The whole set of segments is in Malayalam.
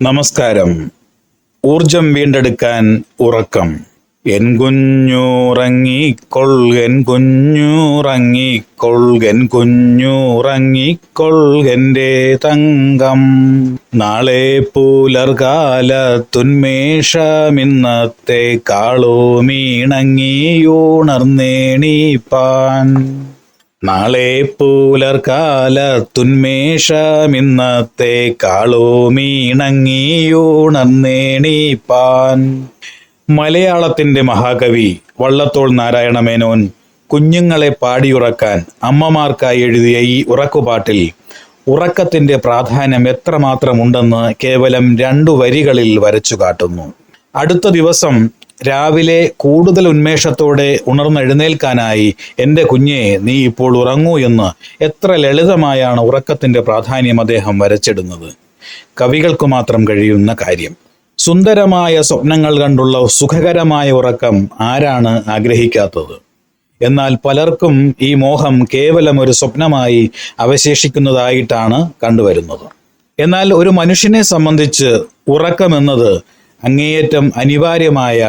നമസ്കാരം. ഊർജം വീണ്ടെടുക്കാൻ ഉറക്കം. എൻ കുഞ്ഞുറങ്ങിക്കൊൾകൻ കുഞ്ഞുറങ്ങിക്കൊൾകൻ കുഞ്ഞുറങ്ങിക്കൊൾകൻ്റെ തങ്കം. നാളെ പുലർകാലത്തുന്മേഷമിന്നത്തെ കാളോമീണങ്ങിയുണർന്നേണീപ്പാൻ. നാളെ പുലർകാലത്തുന്മേഷമിന്നത്തെ കാളോമീണങ്ങിയുണർന്നേണീപ്പാൻ. മലയാളത്തിന്റെ മഹാകവി വള്ളത്തോൾ നാരായണ മേനോൻ കുഞ്ഞുങ്ങളെ പാടിയുറക്കാൻ അമ്മമാർക്കായി എഴുതിയ ഈ ഉറക്കുപാട്ടിൽ ഉറക്കത്തിന്റെ പ്രാധാന്യം എത്രമാത്രമുണ്ടെന്ന് കേവലം 2 വരികളിൽ വരച്ചു കാട്ടുന്നു. അടുത്ത ദിവസം രാവിലെ കൂടുതൽ ഉന്മേഷത്തോടെ ഉണർന്നെഴുന്നേൽക്കാനായി എൻ്റെ കുഞ്ഞെ നീ ഇപ്പോൾ ഉറങ്ങൂ എന്ന് എത്ര ലളിതമായാണ് ഉറക്കത്തിന്റെ പ്രാധാന്യം അദ്ദേഹം വരച്ചിടുന്നത്. കവികൾക്ക് മാത്രം കഴിയുന്ന കാര്യം. സുന്ദരമായ സ്വപ്നങ്ങൾ കണ്ടുള്ള സുഖകരമായ ഉറക്കം ആരാണ് ആഗ്രഹിക്കാത്തത്? എന്നാൽ പലർക്കും ഈ മോഹം കേവലം ഒരു സ്വപ്നമായി അവശേഷിക്കുന്നതായിട്ടാണ് കണ്ടുവരുന്നത്. എന്നാൽ ഒരു മനുഷ്യനെ സംബന്ധിച്ച് ഉറക്കമെന്നത് അങ്ങേയറ്റം അനിവാര്യമായ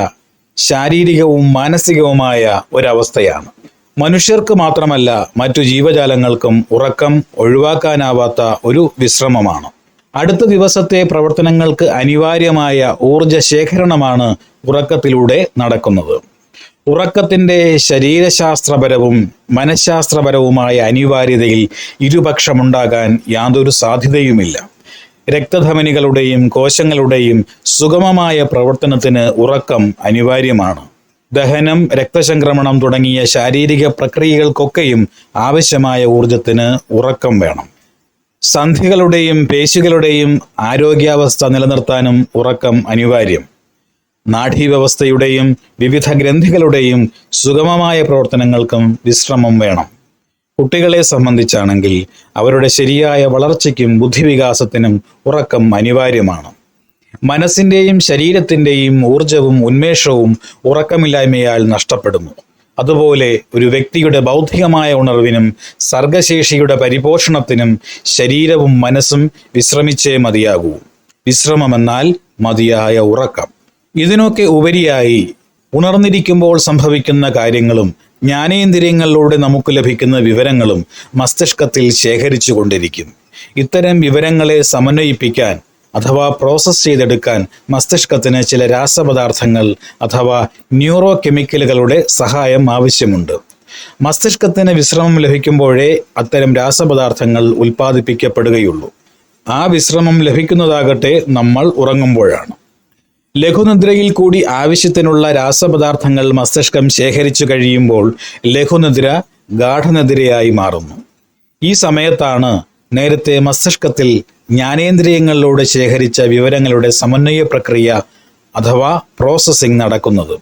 ശാരീരികവും മാനസികവുമായ ഒരവസ്ഥയാണ്. മനുഷ്യർക്ക് മാത്രമല്ല മറ്റു ജീവജാലങ്ങൾക്കും ഉറക്കം ഒഴിവാക്കാനാവാത്ത ഒരു വിശ്രമമാണ്. അടുത്ത ദിവസത്തെ പ്രവർത്തനങ്ങൾക്ക് അനിവാര്യമായ ഊർജ ശേഖരണമാണ് ഉറക്കത്തിലൂടെ നടക്കുന്നത്. ഉറക്കത്തിന്റെ ശരീരശാസ്ത്രപരവും മനഃശാസ്ത്രപരവുമായ അനിവാര്യതയിൽ ഇരുപക്ഷമുണ്ടാകാൻ യാതൊരു സാധ്യതയുമില്ല. രക്തധമനികളുടെയും കോശങ്ങളുടെയും സുഗമമായ പ്രവർത്തനത്തിന് ഉറക്കം അനിവാര്യമാണ്. ദഹനം, രക്തചംക്രമണം തുടങ്ങിയ ശാരീരിക പ്രക്രിയകൾക്കൊക്കെയും ആവശ്യമായ ഊർജത്തിന് ഉറക്കം വേണം. സന്ധികളുടെയും പേശികളുടെയും ആരോഗ്യാവസ്ഥ നിലനിർത്താനും ഉറക്കം അനിവാര്യം. നാഡീവ്യവസ്ഥയുടെയും വിവിധ ഗ്രന്ഥികളുടെയും സുഗമമായ പ്രവർത്തനങ്ങൾക്കും വിശ്രമം വേണം. കുട്ടികളെ സംബന്ധിച്ചാണെങ്കിൽ അവരുടെ ശരിയായ വളർച്ചയ്ക്കും ബുദ്ധിവികാസത്തിനും ഉറക്കം അനിവാര്യമാണ്. മനസ്സിന്റെയും ശരീരത്തിന്റെയും ഊർജവും ഉന്മേഷവും ഉറക്കമില്ലായ്മയാൽ നഷ്ടപ്പെടുന്നു. അതുപോലെ ഒരു വ്യക്തിയുടെ ബൗദ്ധികമായ ഉണർവിനും സർഗശേഷിയുടെ പരിപോഷണത്തിനും ശരീരവും മനസ്സും വിശ്രമിച്ചേ മതിയാകൂ. വിശ്രമമെന്നാൽ മതിയായ ഉറക്കം. ഇതിനൊക്കെ ഉപരിയായി ഉണർന്നിരിക്കുമ്പോൾ സംഭവിക്കുന്ന കാര്യങ്ങളും ജ്ഞാനേന്ദ്രിയങ്ങളിലൂടെ നമുക്ക് ലഭിക്കുന്ന വിവരങ്ങളും മസ്തിഷ്കത്തിൽ ശേഖരിച്ചു കൊണ്ടിരിക്കും. ഇത്തരം വിവരങ്ങളെ സമന്വയിപ്പിക്കാൻ അഥവാ പ്രോസസ് ചെയ്തെടുക്കാൻ മസ്തിഷ്കത്തിന് ചില രാസപദാർത്ഥങ്ങൾ അഥവാ ന്യൂറോ കെമിക്കലുകളുടെ സഹായം ആവശ്യമുണ്ട്. മസ്തിഷ്കത്തിന് വിശ്രമം ലഭിക്കുമ്പോഴേ അത്തരം രാസപദാർത്ഥങ്ങൾ ഉൽപ്പാദിപ്പിക്കപ്പെടുകയുള്ളൂ. ആ വിശ്രമം ലഭിക്കുന്നതാകട്ടെ നമ്മൾ ഉറങ്ങുമ്പോഴാണ്. ലഘുനിദ്രയിൽ കൂടി ആവശ്യത്തിനുള്ള രാസപദാർത്ഥങ്ങൾ മസ്തിഷ്കം ശേഖരിച്ചു കഴിയുമ്പോൾ ലഘുനിദ്ര ഗാഠനിദ്രയായി മാറുന്നു. ഈ സമയത്താണ് നേരത്തെ മസ്തിഷ്കത്തിൽ ജ്ഞാനേന്ദ്രിയങ്ങളിലൂടെ ശേഖരിച്ച വിവരങ്ങളുടെ സമന്വയ പ്രക്രിയ അഥവാ പ്രോസസ്സിംഗ് നടക്കുന്നത്.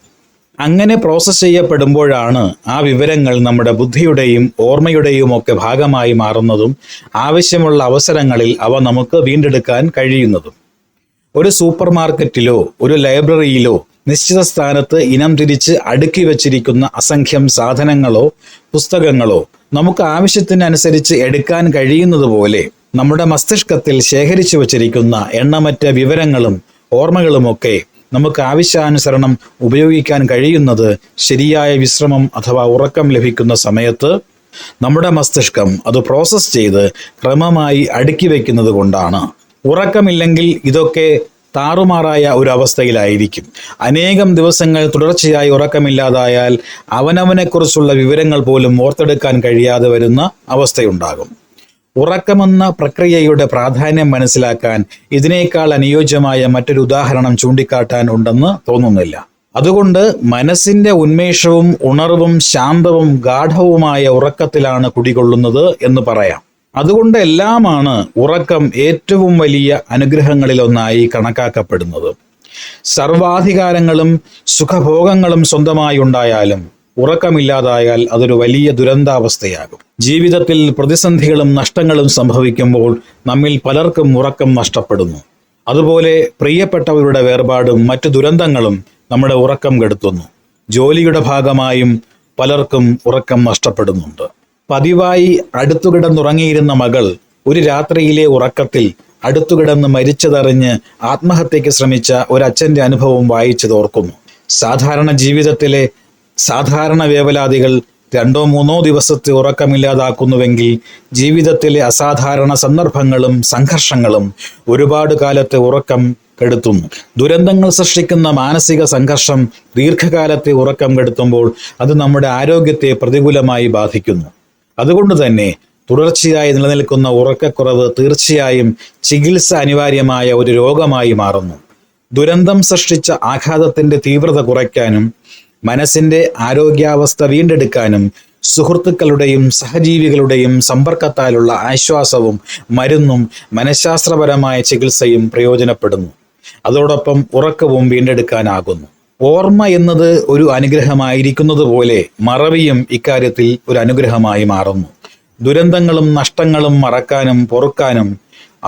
അങ്ങനെ പ്രോസസ്സ് ചെയ്യപ്പെടുമ്പോഴാണ് ആ വിവരങ്ങൾ നമ്മുടെ ബുദ്ധിയുടെയും ഓർമ്മയുടെയും ഒക്കെ ഭാഗമായി മാറുന്നതും ആവശ്യമുള്ള അവസരങ്ങളിൽ അവ നമുക്ക് വീണ്ടെടുക്കാൻ കഴിയുന്നതും. ഒരു സൂപ്പർ മാർക്കറ്റിലോ ഒരു ലൈബ്രറിയിലോ നിശ്ചിത സ്ഥാനത്ത് ഇനം തിരിച്ച് അടുക്കി വച്ചിരിക്കുന്ന അസംഖ്യം സാധനങ്ങളോ പുസ്തകങ്ങളോ നമുക്ക് ആവശ്യത്തിനനുസരിച്ച് എടുക്കാൻ കഴിയുന്നത് പോലെ നമ്മുടെ മസ്തിഷ്കത്തിൽ ശേഖരിച്ചു വച്ചിരിക്കുന്ന എണ്ണമറ്റ വിവരങ്ങളും ഓർമ്മകളുമൊക്കെ നമുക്ക് ആവശ്യാനുസരണം ഉപയോഗിക്കാൻ കഴിയുന്നത് ശരിയായ വിശ്രമം അഥവാ ഉറക്കം ലഭിക്കുന്ന സമയത്ത് നമ്മുടെ മസ്തിഷ്കം അത് പ്രോസസ്സ് ചെയ്ത് ക്രമമായി അടുക്കി വയ്ക്കുന്നത് കൊണ്ടാണ്. ഉറക്കമില്ലെങ്കിൽ ഇതൊക്കെ താറുമാറായ ഒരു അവസ്ഥയിലായിരിക്കും. അനേകം ദിവസങ്ങൾ തുടർച്ചയായി ഉറക്കമില്ലാതായാൽ അവനവനെക്കുറിച്ചുള്ള വിവരങ്ങൾ പോലും ഓർത്തെടുക്കാൻ കഴിയാതെ വരുന്ന അവസ്ഥയുണ്ടാകും. ഉറക്കമെന്ന പ്രക്രിയയുടെ പ്രാധാന്യം മനസ്സിലാക്കാൻ ഇതിനേക്കാൾ അനുയോജ്യമായ മറ്റൊരു ഉദാഹരണം ചൂണ്ടിക്കാട്ടാൻ ഉണ്ടെന്ന് തോന്നുന്നില്ല. അതുകൊണ്ട് മനസ്സിന്റെ ഉന്മേഷവും ഉണർവും ശാന്തവും ഗാഠവുമായ ഉറക്കത്തിലാണ് കുടികൊള്ളുന്നത് എന്ന് പറയാം. അതുകൊണ്ട് എല്ലാമാണ് ഉറക്കം ഏറ്റവും വലിയ അനുഗ്രഹങ്ങളിലൊന്നായി കണക്കാക്കപ്പെടുന്നത്. സർവാധികാരങ്ങളും സുഖഭോഗങ്ങളും സ്വന്തമായി ഉണ്ടായാലും ഉറക്കമില്ലാതായാൽ അതൊരു വലിയ ദുരന്താവസ്ഥയാകും. ജീവിതത്തിൽ പ്രതിസന്ധികളും നഷ്ടങ്ങളും സംഭവിക്കുമ്പോൾ നമ്മിൽ പലർക്കും ഉറക്കം നഷ്ടപ്പെടുന്നു. അതുപോലെ പ്രിയപ്പെട്ടവരുടെ വേർപാടും മറ്റു ദുരന്തങ്ങളും നമ്മുടെ ഉറക്കം കെടുത്തുന്നു. ജോലിയുടെ ഭാഗമായും പലർക്കും ഉറക്കം നഷ്ടപ്പെടുന്നുണ്ട്. പതിവായി അടുത്തുകിടന്നുറങ്ങിയിരുന്ന മകൾ ഒരു രാത്രിയിലെ ഉറക്കത്തിൽ അടുത്തുകിടന്ന് മരിച്ചതറിഞ്ഞ് ആത്മഹത്യയ്ക്ക് ശ്രമിച്ച ഒരച്ഛൻ്റെ അനുഭവം വായിച്ചത് ഓർക്കുന്നു. സാധാരണ ജീവിതത്തിലെ സാധാരണ വേവലാതികൾ 2-3 ദിവസത്തെ ഉറക്കമില്ലാതാക്കുന്നുവെങ്കിൽ ജീവിതത്തിലെ അസാധാരണ സന്ദർഭങ്ങളും സംഘർഷങ്ങളും ഒരുപാട് കാലത്തെ ഉറക്കം കെടുത്തുന്നു. ദുരന്തങ്ങൾ സൃഷ്ടിക്കുന്ന മാനസിക സംഘർഷം ദീർഘകാലത്തെ ഉറക്കം കെടുത്തുമ്പോൾ അത് നമ്മുടെ ആരോഗ്യത്തെ പ്രതികൂലമായി ബാധിക്കുന്നു. അതുകൊണ്ട് തന്നെ തുടർച്ചയായി നിലനിൽക്കുന്ന ഉറക്കക്കുറവ് തീർച്ചയായും ചികിത്സ അനിവാര്യമായ ഒരു രോഗമായി മാറുന്നു. ദുരന്തം സൃഷ്ടിച്ച ആഘാതത്തിന്റെ തീവ്രത കുറയ്ക്കാനും മനസ്സിന്റെ ആരോഗ്യാവസ്ഥ വീണ്ടെടുക്കാനും സുഹൃത്തുക്കളുടെയും സഹജീവികളുടെയും സമ്പർക്കത്താലുള്ള ആശ്വാസവും മരുന്നും മനഃശാസ്ത്രപരമായ ചികിത്സയും പ്രയോജനപ്പെടുന്നു. അതോടൊപ്പം ഉറക്കവും വീണ്ടെടുക്കാനാകുന്നു. ഓർമ്മ എന്നത് ഒരു അനുഗ്രഹമായിരിക്കുന്നത് പോലെ മറവിയും ഇക്കാര്യത്തിൽ ഒരു അനുഗ്രഹമായി മാറുന്നു. ദുരന്തങ്ങളും നഷ്ടങ്ങളും മറക്കാനും പൊറുക്കാനും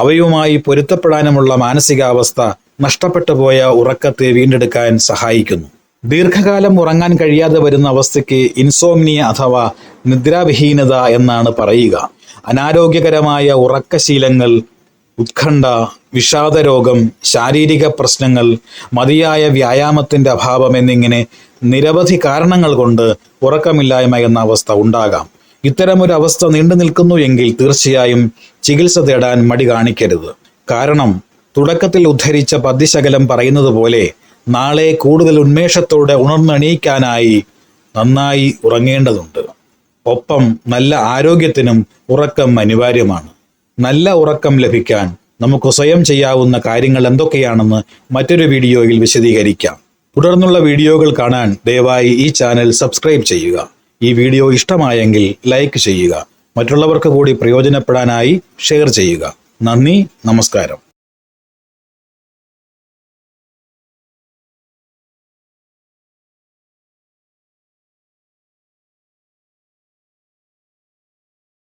അവയുമായി പൊരുത്തപ്പെടാനുമുള്ള മാനസികാവസ്ഥ നഷ്ടപ്പെട്ടു പോയ ഉറക്കത്തെ വീണ്ടെടുക്കാൻ സഹായിക്കുന്നു. ദീർഘകാലം ഉറങ്ങാൻ കഴിയാതെ വരുന്ന അവസ്ഥയ്ക്ക് ഇൻസോംനിയ അഥവാ നിദ്രാവിഹീനത എന്നാണ് പറയുക. അനാരോഗ്യകരമായ ഉറക്കശീലങ്ങൾ, ഉത്കണ്ഠ, വിഷാദരോഗം, ശാരീരിക പ്രശ്നങ്ങൾ, മതിയായ വ്യായാമത്തിന്റെ അഭാവം എന്നിങ്ങനെ നിരവധി കാരണങ്ങൾ കൊണ്ട് ഉറക്കമില്ലായ്മ എന്ന അവസ്ഥ ഉണ്ടാകാം. ഇത്തരമൊരു അവസ്ഥ നീണ്ടു നിൽക്കുന്നു എങ്കിൽ തീർച്ചയായും ചികിത്സ തേടാൻ മടി കാണിക്കരുത്. കാരണം തുടക്കത്തിൽ ഉദ്ധരിച്ച പദ്യശകലം പറയുന്നത് പോലെ നാളെ കൂടുതൽ ഉന്മേഷത്തോടെ ഉണർന്നെണീക്കാനായി നന്നായി ഉറങ്ങേണ്ടതുണ്ട്. ഒപ്പം നല്ല ആരോഗ്യത്തിനും ഉറക്കം അനിവാര്യമാണ്. നല്ല ഉറക്കം ലഭിക്കാൻ നമുക്ക് സ്വയം ചെയ്യാവുന്ന കാര്യങ്ങൾ എന്തൊക്കെയാണെന്ന് മറ്റൊരു വീഡിയോയിൽ വിശദീകരിക്കാം. തുടർന്നുള്ള വീഡിയോകൾ കാണാൻ ദയവായി ഈ ചാനൽ സബ്സ്ക്രൈബ് ചെയ്യുക. ഈ വീഡിയോ ഇഷ്ടമായെങ്കിൽ ലൈക്ക് ചെയ്യുക. മറ്റുള്ളവർക്ക് കൂടി പ്രയോജനപ്പെടാനായി ഷെയർ ചെയ്യുക. നന്ദി, നമസ്കാരം.